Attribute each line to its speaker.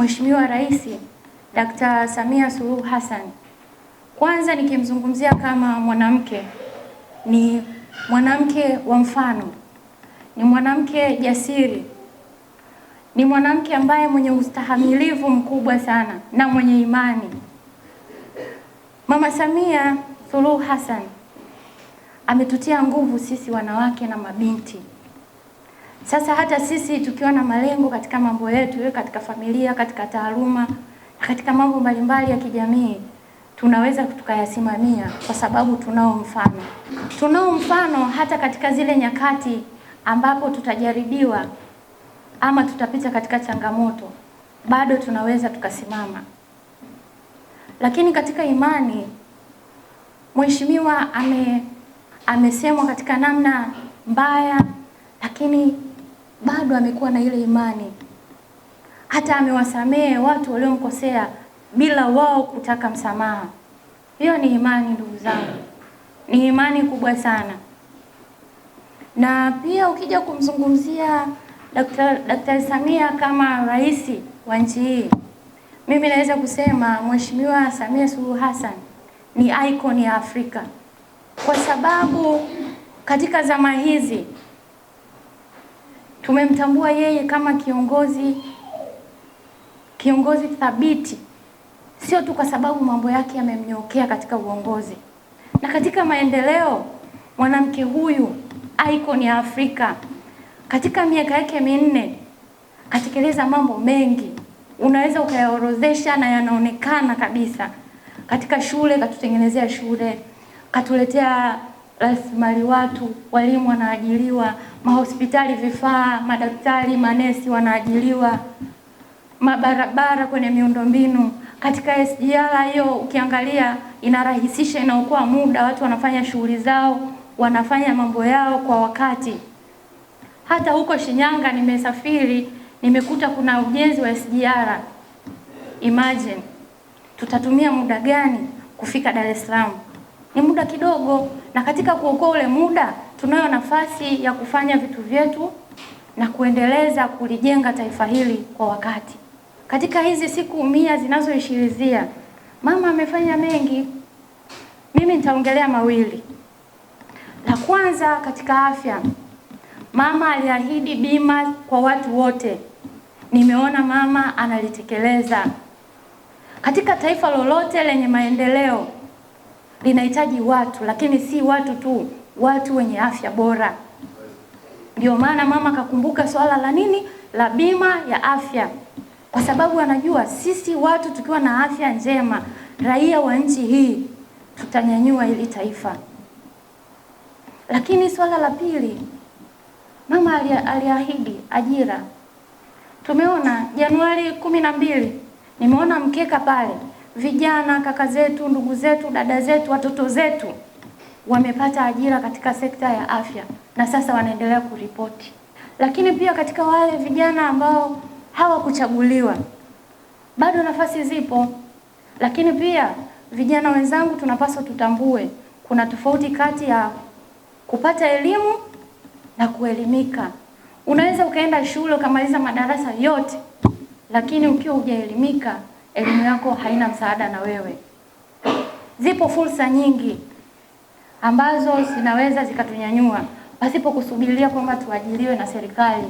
Speaker 1: Mheshimiwa Rais Dr. Samia Suluhu Hassan. Kwanza nikimzungumzia kama mwanamke, ni mwanamke wa mfano, ni mwanamke jasiri, ni mwanamke ambaye mwenye ustahimilivu mkubwa sana na mwenye imani. Mama Samia Suluhu Hassan ametutia nguvu sisi wanawake na mabinti. Sasa hata sisi tukiwa na malengo katika mambo yetu, katika familia, katika taaluma, katika mambo mbalimbali ya kijamii, tunaweza tukayasimamia kwa sababu tunao mfano. Tunao mfano hata katika zile nyakati ambapo tutajaribiwa ama tutapita katika changamoto, bado tunaweza tukasimama. Lakini katika imani, Mheshimiwa amesemwa katika namna mbaya, lakini bado amekuwa na ile imani. Hata amewasamehe watu waliomkosea bila wao kutaka msamaha. Hiyo ni imani, ndugu zangu, ni imani kubwa sana. Na pia ukija kumzungumzia Daktari Samia kama rais wa nchi hii, mimi naweza kusema Mheshimiwa Samia Suluhu Hassan ni icon ya Afrika, kwa sababu katika zama hizi tumemtambua yeye kama kiongozi thabiti, sio tu kwa sababu mambo yake yamemnyokea katika uongozi na katika maendeleo. Mwanamke huyu icon ya Afrika katika miaka yake minne katekeleza mambo mengi, unaweza ukayaorodhesha na yanaonekana kabisa. Katika shule katutengenezea shule, katuletea rasilimali watu, walimu wanaajiriwa, mahospitali vifaa, madaktari, manesi wanaajiriwa, mabarabara kwenye miundombinu. Katika SGR hiyo ukiangalia inarahisisha, inaokoa muda, watu wanafanya shughuli zao, wanafanya mambo yao kwa wakati. Hata huko Shinyanga nimesafiri, nimekuta kuna ujenzi wa SGR. Imagine tutatumia muda gani kufika Dar es Salaam? Ni muda kidogo, na katika kuokoa ule muda tunayo nafasi ya kufanya vitu vyetu na kuendeleza kulijenga taifa hili kwa wakati. Katika hizi siku 100 zinazoishirizia, mama amefanya mengi. Mimi nitaongelea mawili. La kwanza, katika afya, mama aliahidi bima kwa watu wote. Nimeona mama analitekeleza. Katika taifa lolote lenye maendeleo linahitaji watu, lakini si watu tu, watu wenye afya bora. Ndio maana mama kakumbuka swala la nini? La bima ya afya. Kwa sababu anajua sisi watu tukiwa na afya njema, raia wa nchi hii, tutanyanyua hili taifa. Lakini swala la pili, mama aliahidi ajira. Tumeona Januari 12, nimeona mkeka pale, vijana, kaka zetu, ndugu zetu, dada zetu, watoto zetu wamepata ajira katika sekta ya afya na sasa wanaendelea kuripoti. Lakini pia katika wale vijana ambao hawakuchaguliwa, bado nafasi zipo. Lakini pia vijana wenzangu, tunapaswa tutambue kuna tofauti kati ya kupata elimu na kuelimika. Unaweza ukaenda shule ukamaliza madarasa yote, lakini ukiwa hujaelimika, elimu yako haina msaada na wewe. Zipo fursa nyingi ambazo zinaweza zikatunyanyua pasipo kusubiria kwamba tuajiriwe na serikali.